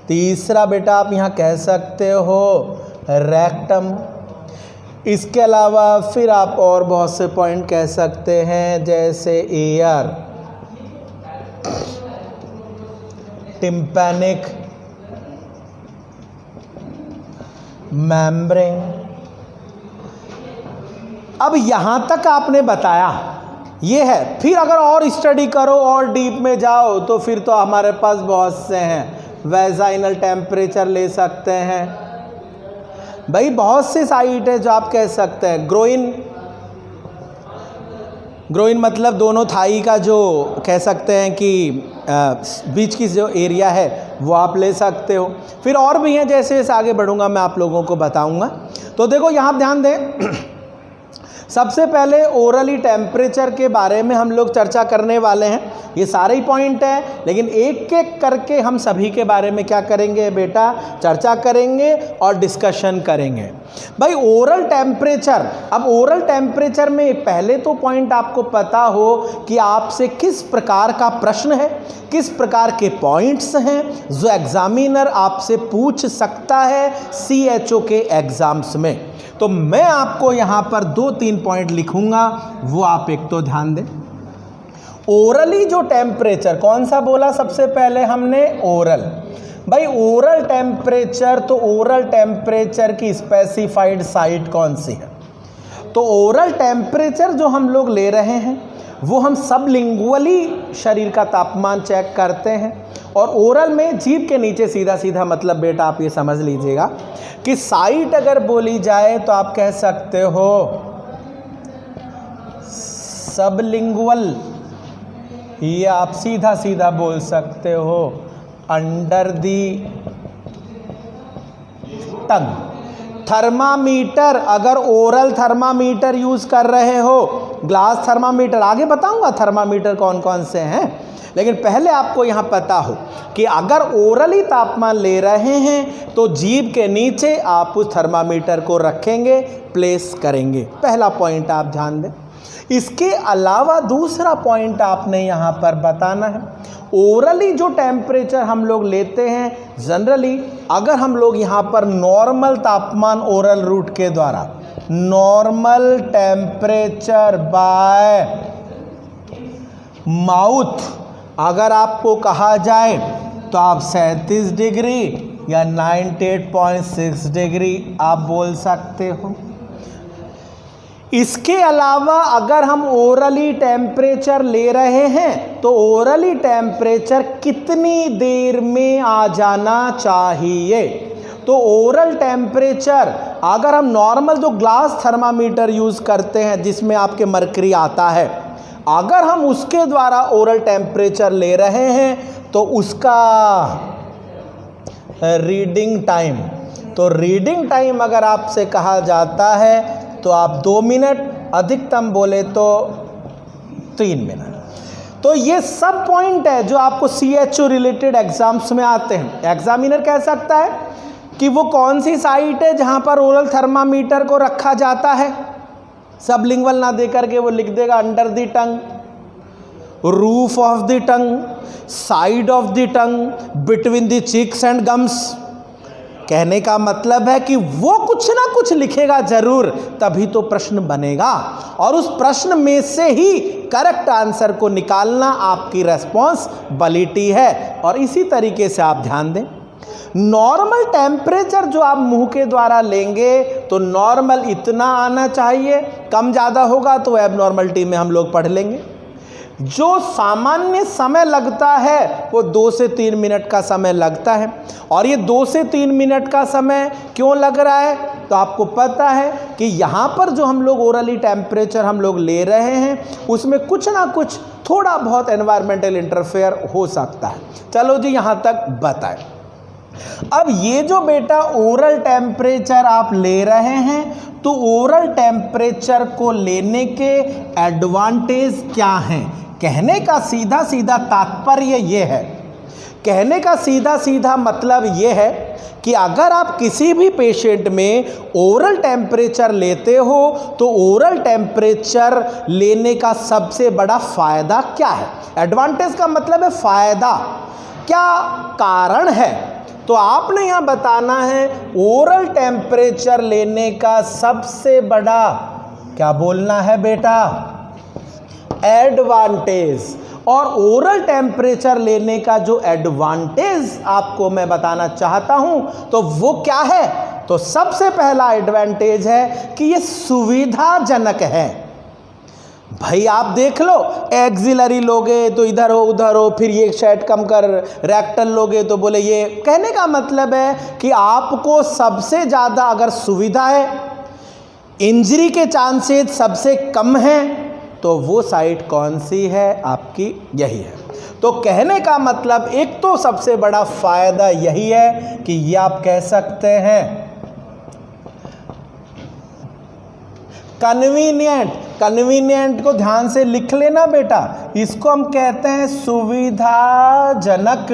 तीसरा बेटा आप यहाँ कह सकते हो रेक्टम। इसके अलावा फिर आप और बहुत से पॉइंट कह सकते हैं, जैसे एयर, टिम्पैनिक, मेम्ब्रेन। अब यहाँ तक आपने बताया ये है। फिर अगर और स्टडी करो और डीप में जाओ तो फिर तो हमारे पास बहुत से हैं। वेजाइनल टेम्परेचर ले सकते हैं भाई, बहुत सी साइट है जो आप कह सकते हैं। ग्रोइन मतलब दोनों थाई का जो कह सकते हैं कि बीच की जो एरिया है वो आप ले सकते हो। फिर और भी हैं, जैसे जैसे आगे बढ़ूंगा मैं आप लोगों को बताऊंगा। तो देखो यहाँ ध्यान दें, सबसे पहले ओरली टेम्परेचर के बारे में हम लोग चर्चा करने वाले हैं। ये सारे ही पॉइंट हैं, लेकिन एक एक करके हम सभी के बारे में क्या करेंगे बेटा, चर्चा करेंगे और डिस्कशन करेंगे। भाई ओरल टेम्परेचर, अब ओरल टेम्परेचर में पहले तो पॉइंट आपको पता हो कि आपसे किस प्रकार का प्रश्न है, किस प्रकार के पॉइंट्स हैं जो एग्जामिनर आपसे पूछ सकता है CHO के एग्जाम्स में। तो मैं आपको यहाँ पर 2-3 पॉइंट लिखूंगा, वो आप एक तो ध्यान दें। ओरली जो टेम्परेचर, कौन सा बोला सबसे पहले हमने, ओरल। भाई ओरल टेम्परेचर, तो ओरल टेम्परेचर की स्पेसिफाइड साइट कौन सी है? तो ओरल टेम्परेचर जो हम लोग ले रहे हैं वो हम सबलिंगुअली शरीर का तापमान चेक करते हैं, और ओरल में जीभ के नीचे सीधा सीधा मतलब बेटा आप ये समझ लीजिएगा कि साइट अगर बोली जाए तो आप कह सकते हो सबलिंगुअल, ये आप सीधा सीधा बोल सकते हो अंडर दी टंग। थर्मामीटर, अगर ओरल थर्मामीटर यूज कर रहे हो, ग्लास थर्मामीटर, आगे बताऊंगा थर्मामीटर कौन कौन से हैं, लेकिन पहले आपको यहाँ पता हो कि अगर ओरली तापमान ले रहे हैं तो जीभ के नीचे आप उस थर्मामीटर को रखेंगे, प्लेस करेंगे। पहला पॉइंट आप ध्यान दें। इसके अलावा दूसरा पॉइंट आपने यहाँ पर बताना है, ओरली जो टेम्परेचर हम लोग लेते हैं जनरली, अगर हम लोग यहाँ पर नॉर्मल तापमान ओरल रूट के द्वारा, नॉर्मल टेम्परेचर बाय माउथ अगर आपको कहा जाए तो आप 37 डिग्री या 98.6 डिग्री आप बोल सकते हो। इसके अलावा अगर हम ओरली टेम्परेचर ले रहे हैं तो ओरली टेम्परेचर कितनी देर में आ जाना चाहिए? तो ओरल टेम्परेचर अगर हम नॉर्मल जो ग्लास थर्मामीटर यूज़ करते हैं जिसमें आपके मरकरी आता है, अगर हम उसके द्वारा ओरल टेम्परेचर ले रहे हैं तो उसका रीडिंग टाइम, तो रीडिंग टाइम अगर आपसे कहा जाता है तो आप 2 मिनट, अधिकतम बोले तो 3 मिनट। तो ये सब पॉइंट है जो आपको CHO रिलेटेड एग्जाम्स में आते हैं। एग्जामिनर कह सकता है कि वो कौन सी साइट है जहाँ पर ओरल थर्मामीटर को रखा जाता है, सबलिंगुअल ना दे करके वो लिख देगा under the tongue, roof of the tongue, side of the tongue, between the cheeks and gums. कहने का मतलब है कि वो कुछ ना कुछ लिखेगा जरूर, तभी तो प्रश्न बनेगा, और उस प्रश्न में से ही करेक्ट आंसर को निकालना आपकी रेस्पॉन्सिबिलिटी है। और इसी तरीके से आप ध्यान दें, नॉर्मल टेम्परेचर जो आप मुंह के द्वारा लेंगे तो नॉर्मल इतना आना चाहिए, कम ज़्यादा होगा तो एबनॉर्मलिटी में हम लोग पढ़ लेंगे। जो सामान्य समय लगता है वो 2 से 3 मिनट का समय लगता है। और ये 2 से 3 मिनट का समय क्यों लग रहा है? तो आपको पता है कि यहाँ पर जो हम लोग ओरली टेम्परेचर हम लोग ले रहे हैं उसमें कुछ ना कुछ थोड़ा बहुत एनवायरमेंटल इंटरफेयर हो सकता है। चलो जी, यहाँ तक बताएं। अब ये जो बेटा ओरल टेम्परेचर आप ले रहे हैं, तो ओरल टेम्परेचर को लेने के एडवांटेज क्या हैं? कहने का सीधा सीधा तात्पर्य ये है, कहने का सीधा सीधा मतलब ये है कि अगर आप किसी भी पेशेंट में ओरल टेम्परेचर लेते हो तो ओरल टेम्परेचर लेने का सबसे बड़ा फ़ायदा क्या है? एडवांटेज का मतलब है फ़ायदा, क्या कारण है? तो आपने यहाँ बताना है ओरल टेम्परेचर लेने का सबसे बड़ा, क्या बोलना है बेटा? एडवांटेज। और ओरल टेम्परेचर लेने का जो एडवांटेज आपको मैं बताना चाहता हूं तो वो क्या है? तो सबसे पहला एडवांटेज है कि ये सुविधाजनक है। भाई आप देख लो, एक्सिलरी लोगे तो इधर हो उधर हो, फिर ये शायद कम कर, रेक्टल लोगे तो बोले ये। कहने का मतलब है कि आपको सबसे ज़्यादा अगर सुविधा है, इंजरी के चांसेस सबसे कम हैं, तो वो साइट कौन सी है? आपकी यही है। तो कहने का मतलब एक तो सबसे बड़ा फायदा यही है कि ये आप कह सकते हैं कन्वीनियंट। कन्वीनियंट को ध्यान से लिख लेना बेटा, इसको हम कहते हैं सुविधाजनक।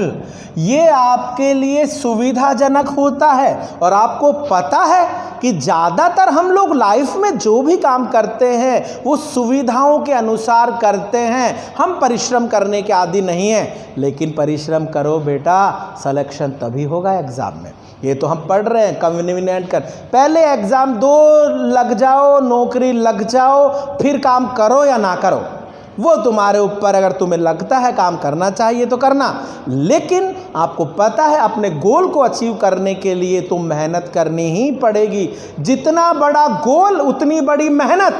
ये आपके लिए सुविधाजनक होता है। और आपको पता है कि ज़्यादातर हम लोग लाइफ में जो भी काम करते हैं वो सुविधाओं के अनुसार करते हैं। हम परिश्रम करने के आदी नहीं हैं, लेकिन परिश्रम करो बेटा, सिलेक्शन तभी होगा एग्ज़ाम में। ये तो हम पढ़ रहे हैं कन्वीनियंट कर, पहले एग्ज़ाम दो, लग जाओ, नौकरी लग जाओ, फिर काम करो या ना करो, वो तुम्हारे ऊपर। अगर तुम्हें लगता है काम करना चाहिए तो करना, लेकिन आपको पता है अपने गोल को अचीव करने के लिए तो मेहनत करनी ही पड़ेगी। जितना बड़ा गोल उतनी बड़ी मेहनत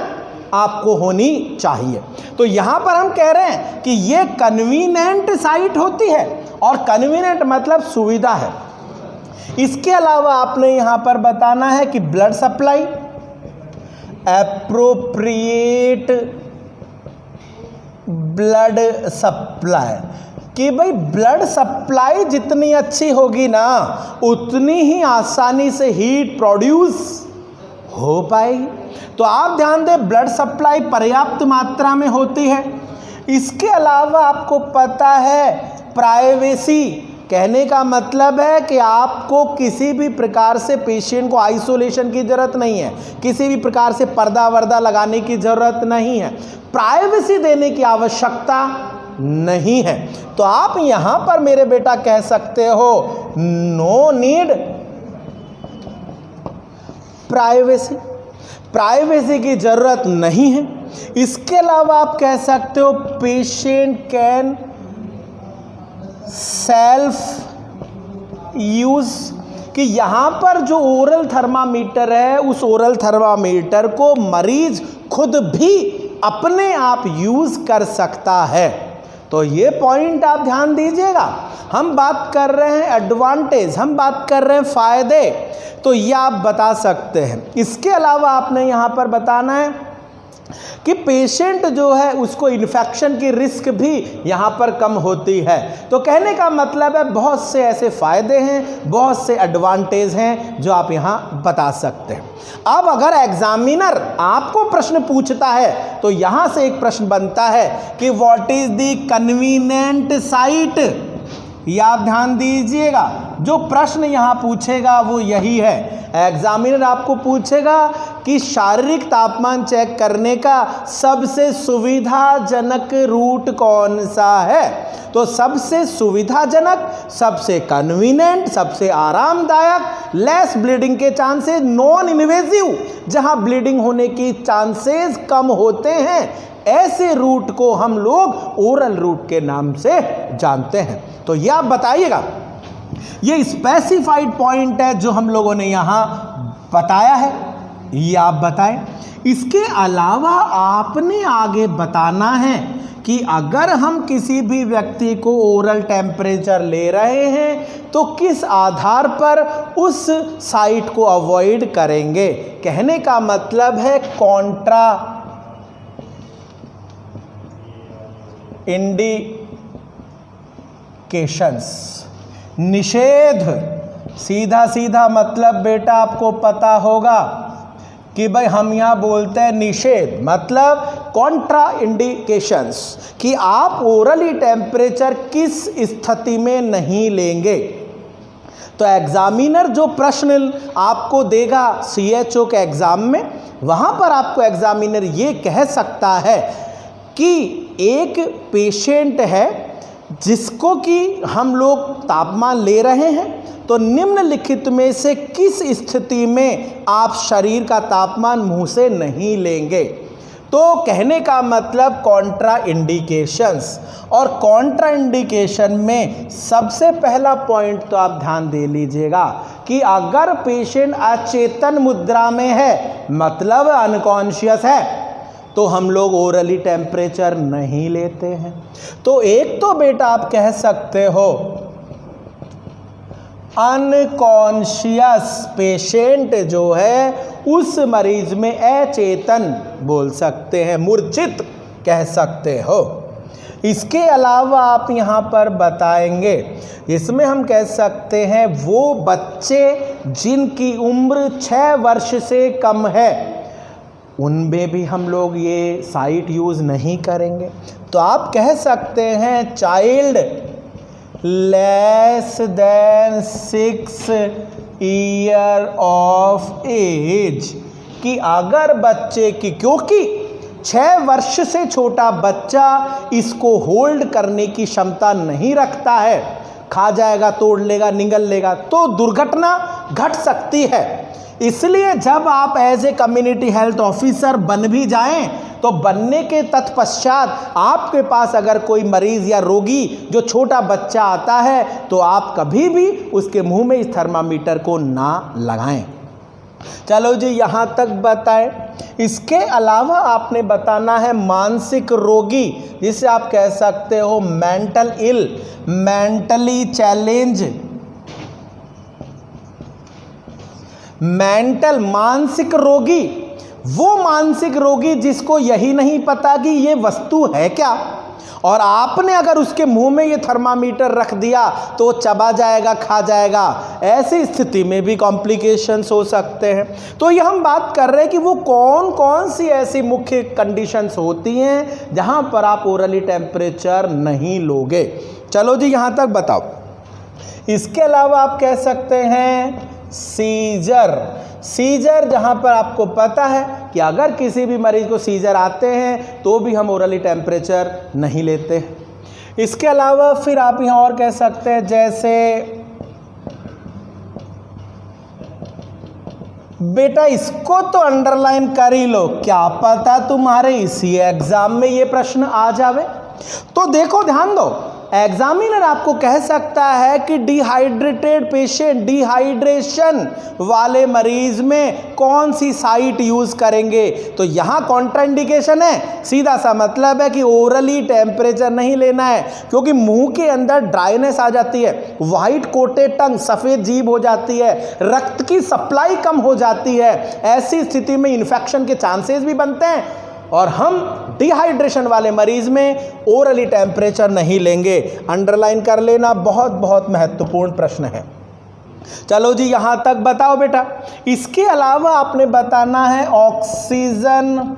आपको होनी चाहिए। तो यहाँ पर हम कह रहे हैं कि ये कन्वीनियंट साइट होती है, और कन्वीनियंट मतलब सुविधा है। इसके अलावा आपने यहाँ पर बताना है कि blood supply, appropriate blood supply, कि भाई ब्लड सप्लाई जितनी अच्छी होगी ना उतनी ही आसानी से हीट प्रोड्यूस हो पाएगी। तो आप ध्यान दें, ब्लड सप्लाई पर्याप्त मात्रा में होती है। इसके अलावा आपको पता है प्राइवेसी, कहने का मतलब है कि आपको किसी भी प्रकार से पेशेंट को आइसोलेशन की ज़रूरत नहीं है, किसी भी प्रकार से पर्दा वर्दा लगाने की ज़रूरत नहीं है, प्राइवेसी देने की आवश्यकता नहीं है। तो आप यहाँ पर मेरे बेटा कह सकते हो नो नीड प्राइवेसी, प्राइवेसी की ज़रूरत नहीं है। इसके अलावा आप कह सकते हो पेशेंट कैन सेल्फ यूज़, कि यहाँ पर जो ओरल थर्मामीटर है उस ओरल थर्मामीटर को मरीज खुद भी अपने आप यूज़ कर सकता है। तो ये पॉइंट आप ध्यान दीजिएगा। हम बात कर रहे हैं एडवांटेज, हम बात कर रहे हैं फ़ायदे, तो ये आप बता सकते हैं। इसके अलावा आपने यहाँ पर बताना है कि पेशेंट जो है उसको इन्फेक्शन की रिस्क भी यहाँ पर कम होती है। तो कहने का मतलब है बहुत से ऐसे फ़ायदे हैं, बहुत से एडवांटेज हैं जो आप यहाँ बता सकते हैं। अब अगर एग्जामिनर आपको प्रश्न पूछता है तो यहाँ से एक प्रश्न बनता है कि what is the convenient site. ये आप ध्यान दीजिएगा, जो प्रश्न यहाँ पूछेगा वो यही है। एग्जामिनर आपको पूछेगा कि शारीरिक तापमान चेक करने का सबसे सुविधाजनक रूट कौन सा है। तो सबसे सुविधाजनक, सबसे कन्वीनिएंट, सबसे आरामदायक, लेस ब्लीडिंग के चांसेस, नॉन इन्वेजिव, जहाँ ब्लीडिंग होने की चांसेस कम होते हैं, ऐसे रूट को हम लोग ओरल रूट के नाम से जानते हैं। तो ये आप बताइएगा, ये स्पेसिफाइड पॉइंट है जो हम लोगों ने यहाँ बताया है, ये आप बताएं। इसके अलावा आपने आगे बताना है कि अगर हम किसी भी व्यक्ति को ओरल टेम्परेचर ले रहे हैं तो किस आधार पर उस साइट को अवॉइड करेंगे। कहने का मतलब है कॉन्ट्रा इंडिकेशंस, निषेध। सीधा सीधा मतलब बेटा आपको पता होगा कि भाई हम यहाँ बोलते हैं निषेध, मतलब कॉन्ट्रा इंडिकेशंस, कि आप ओरली टेम्परेचर किस स्थिति में नहीं लेंगे। तो एग्जामिनर जो प्रश्न आपको देगा CHO के एग्जाम में, वहाँ पर आपको एग्जामिनर ये कह सकता है कि एक पेशेंट है जिसको कि हम लोग तापमान ले रहे हैं, तो निम्नलिखित में से किस स्थिति में आप शरीर का तापमान मुंह से नहीं लेंगे। तो कहने का मतलब कॉन्ट्रा इंडिकेशंस, और कॉन्ट्रा इंडिकेशन में सबसे पहला पॉइंट तो आप ध्यान दे लीजिएगा कि अगर पेशेंट अचेतन मुद्रा में है, मतलब अनकॉन्शियस है, तो हम लोग ओरली टेम्परेचर नहीं लेते हैं। तो एक तो बेटा आप कह सकते हो अनकॉन्शियस पेशेंट जो है उस मरीज में अचेतन बोल सकते हैं, मूर्छित कह सकते हो। इसके अलावा आप यहाँ पर बताएंगे, इसमें हम कह सकते हैं वो बच्चे जिनकी उम्र 6 वर्ष से कम है, उनमें भी हम लोग ये साइट यूज़ नहीं करेंगे। तो आप कह सकते हैं child less than 6 year of age, कि अगर बच्चे की, क्योंकि 6 वर्ष से छोटा बच्चा इसको होल्ड करने की क्षमता नहीं रखता है, खा जाएगा, तोड़ लेगा, निगल लेगा, तो दुर्घटना घट सकती है। इसलिए जब आप as a community health officer बन भी जाएं, तो बनने के तत्पश्चात आपके पास अगर कोई मरीज या रोगी जो छोटा बच्चा आता है, तो आप कभी भी उसके मुंह में इस थर्मामीटर को ना लगाएं। चलो जी, यहाँ तक बताएं। इसके अलावा आपने बताना है मानसिक रोगी, जिसे आप कह सकते हो मेंटल इल, मेंटली चैलेंज, मेंटल मानसिक रोगी, वो मानसिक रोगी जिसको यही नहीं पता कि ये वस्तु है क्या, और आपने अगर उसके मुंह में ये थर्मामीटर रख दिया तो चबा जाएगा, खा जाएगा। ऐसी स्थिति में भी कॉम्प्लिकेशंस हो सकते हैं। तो ये हम बात कर रहे हैं कि वो कौन कौन सी ऐसी मुख्य कंडीशंस होती हैं जहां पर आप ओरली टेम्परेचर नहीं लोगे। चलो जी, यहाँ तक बताओ। इसके अलावा आप कह सकते हैं सीजर, सीजर जहाँ पर आपको पता है कि अगर किसी भी मरीज को सीजर आते हैं तो भी हम ओरली टेम्परेचर नहीं लेते। इसके अलावा फिर आप यहाँ और कह सकते हैं, जैसे बेटा इसको तो अंडरलाइन कर ही लो, क्या पता तुम्हारे इसी एग्जाम में ये प्रश्न आ जावे। तो देखो, ध्यान दो, एग्जामिनर आपको कह सकता है कि डिहाइड्रेटेड पेशेंट, डिहाइड्रेशन वाले मरीज में कौन सी साइट यूज करेंगे। तो यहाँ कॉन्ट्राइंडिकेशन है, सीधा सा मतलब है कि ओरली टेम्परेचर नहीं लेना है, क्योंकि मुंह के अंदर ड्राइनेस आ जाती है, वाइट कोटेड टंग, सफ़ेद जीभ हो जाती है, रक्त की सप्लाई कम हो जाती है। ऐसी स्थिति में इन्फेक्शन के चांसेस भी बनते हैं, और हम डिहाइड्रेशन वाले मरीज में ओरली टेम्परेचर नहीं लेंगे। अंडरलाइन कर लेना, बहुत बहुत महत्वपूर्ण प्रश्न है। चलो जी, यहाँ तक बताओ बेटा। इसके अलावा आपने बताना है ऑक्सीजन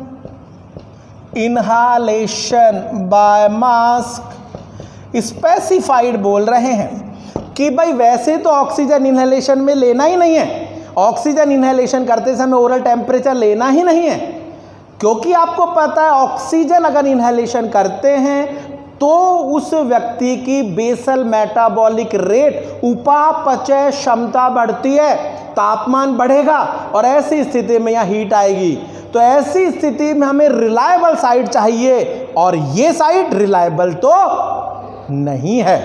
इनहालेशन बाय मास्क। स्पेसिफाइड बोल रहे हैं कि भाई वैसे तो ऑक्सीजन इनहेलेशन में लेना ही नहीं है, ऑक्सीजन इनहेलेशन करते समय ओरल टेम्परेचर लेना ही नहीं है, क्योंकि आपको पता है ऑक्सीजन अगर इनहेलेशन करते हैं तो उस व्यक्ति की बेसल मेटाबॉलिक रेट, उपापचय क्षमता बढ़ती है, तापमान बढ़ेगा और ऐसी स्थिति में यहाँ हीट आएगी। तो ऐसी स्थिति में हमें रिलायबल साइट चाहिए, और ये साइट रिलायबल तो नहीं है।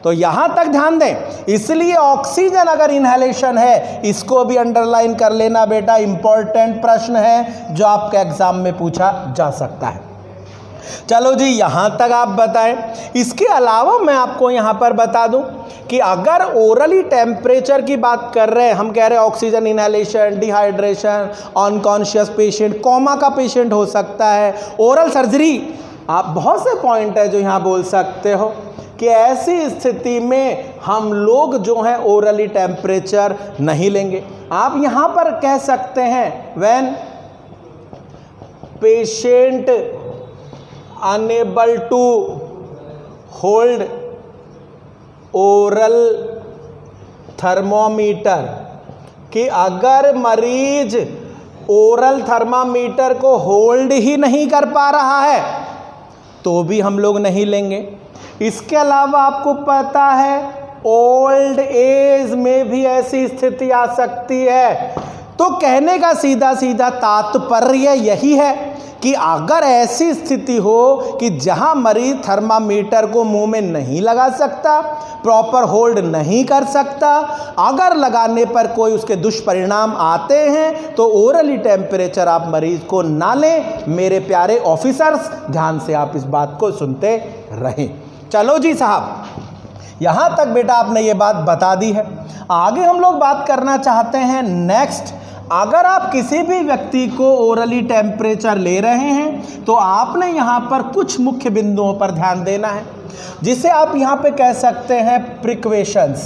तो यहाँ तक ध्यान दें, इसलिए ऑक्सीजन अगर इनहेलेशन है, इसको भी अंडरलाइन कर लेना बेटा, इंपॉर्टेंट प्रश्न है जो आपके एग्जाम में पूछा जा सकता है। चलो जी, यहाँ तक आप बताएं। इसके अलावा मैं आपको यहाँ पर बता दूं कि अगर ओरली टेम्परेचर की बात कर रहे हैं, हम कह रहे हैं oxygen inhalation, dehydration, unconscious patient, coma का पेशेंट हो सकता है, ओरल सर्जरी, आप बहुत से पॉइंट है जो यहाँ बोल सकते हो कि ऐसी स्थिति में हम लोग जो हैं ओरली टेम्परेचर नहीं लेंगे। आप यहाँ पर कह सकते हैं when patient unable to hold oral thermometer, कि अगर मरीज ओरल थर्मामीटर को होल्ड ही नहीं कर पा रहा है तो भी हम लोग नहीं लेंगे। इसके अलावा आपको पता है ओल्ड एज में भी ऐसी स्थिति आ सकती है। तो कहने का सीधा सीधा तात्पर्य यही है कि अगर ऐसी स्थिति हो कि जहां मरीज थर्मामीटर को मुंह में नहीं लगा सकता, प्रॉपर होल्ड नहीं कर सकता, अगर लगाने पर कोई उसके दुष्परिणाम आते हैं तो ओरली टेम्परेचर आप मरीज को ना लें। मेरे प्यारे ऑफिसर्स, ध्यान से आप इस बात को सुनते रहें। चलो जी साहब, यहाँ तक बेटा आपने ये बात बता दी है। आगे हम लोग बात करना चाहते हैं नेक्स्ट। अगर आप किसी भी व्यक्ति को ओरली टेम्परेचर ले रहे हैं तो आपने यहाँ पर कुछ मुख्य बिंदुओं पर ध्यान देना है, जिसे आप यहाँ पे कह सकते हैं प्रिकॉशंस।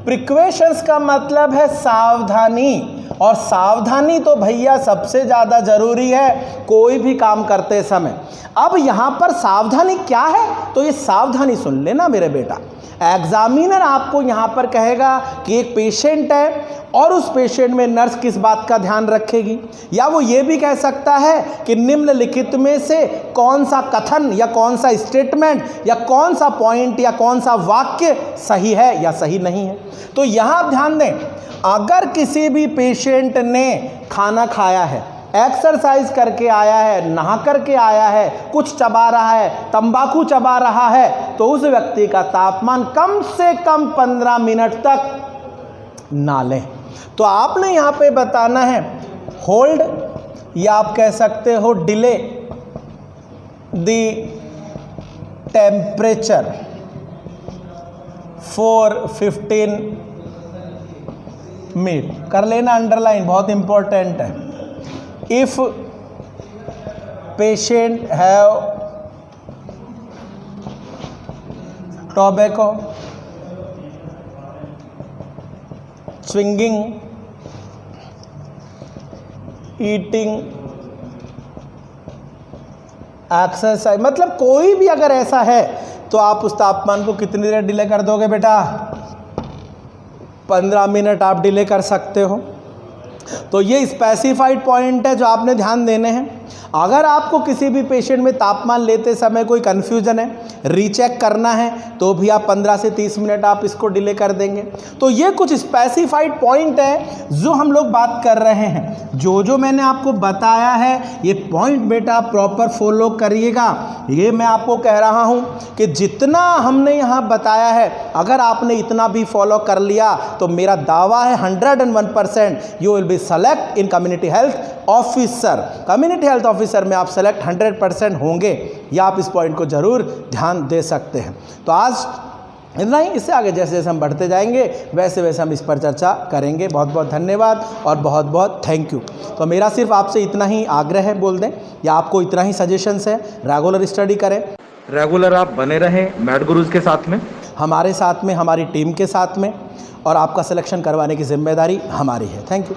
प्रिकॉशंस का मतलब है सावधानी, और सावधानी तो भैया सबसे ज़्यादा ज़रूरी है कोई भी काम करते समय। अब यहाँ पर सावधानी क्या है, तो ये सावधानी सुन लेना मेरे बेटा। एग्जामिनर आपको यहाँ पर कहेगा कि एक पेशेंट है और उस पेशेंट में नर्स किस बात का ध्यान रखेगी, या वो ये भी कह सकता है कि निम्नलिखित में से कौन सा कथन या कौन सा स्टेटमेंट या कौन सा पॉइंट या कौन सा वाक्य सही है या सही नहीं है। तो यहाँ आप ध्यान दें, अगर किसी भी पेशेंट ने खाना खाया है, एक्सरसाइज करके आया है, नहा करके आया है, कुछ चबा रहा है, तंबाकू चबा रहा है, तो उस व्यक्ति का तापमान कम से कम 15 मिनट तक ना लें। तो आपने यहाँ पे बताना है होल्ड, या आप कह सकते हो delay the temperature for 15 minute. कर लेना अंडरलाइन, बहुत इंपॉर्टेंट है। If patient have tobacco, swinging, eating, exercise, मतलब कोई भी अगर ऐसा है तो आप उस तापमान को कितनी देर डिले कर दोगे बेटा? 15 मिनट आप डिले कर सकते हो। तो ये स्पेसिफाइड पॉइंट है जो आपने ध्यान देने हैं। अगर आपको किसी भी पेशेंट में तापमान लेते समय कोई कन्फ्यूजन है, रीचेक करना है, तो भी आप 15 से 30 मिनट आप इसको डिले कर देंगे। तो ये कुछ स्पेसिफाइड पॉइंट है जो हम लोग बात कर रहे हैं। जो जो मैंने आपको बताया है ये पॉइंट बेटा प्रॉपर फॉलो करिएगा। ये मैं आपको कह रहा हूँ कि जितना हमने यहाँ बताया है, अगर आपने इतना भी फॉलो कर लिया तो मेरा दावा है 101% you will be select in community health officer. Community health officer में आप सेलेक्ट 100% होंगे, या आप इस पॉइंट को ज़रूर ध्यान दे सकते हैं। तो आज इतना ही, इससे आगे जैसे जैसे हम बढ़ते जाएंगे वैसे वैसे हम इस पर चर्चा करेंगे। बहुत बहुत धन्यवाद और बहुत बहुत थैंक यू। तो मेरा सिर्फ आपसे इतना ही आग्रह है, बोल दें, या आपको इतना ही सजेशंस है, रेगुलर स्टडी करें, रेगुलर आप बने रहें मैड गुरुज के साथ में, हमारे साथ में, हमारी टीम के साथ में, और आपका सिलेक्शन करवाने की जिम्मेदारी हमारी है। Thank you.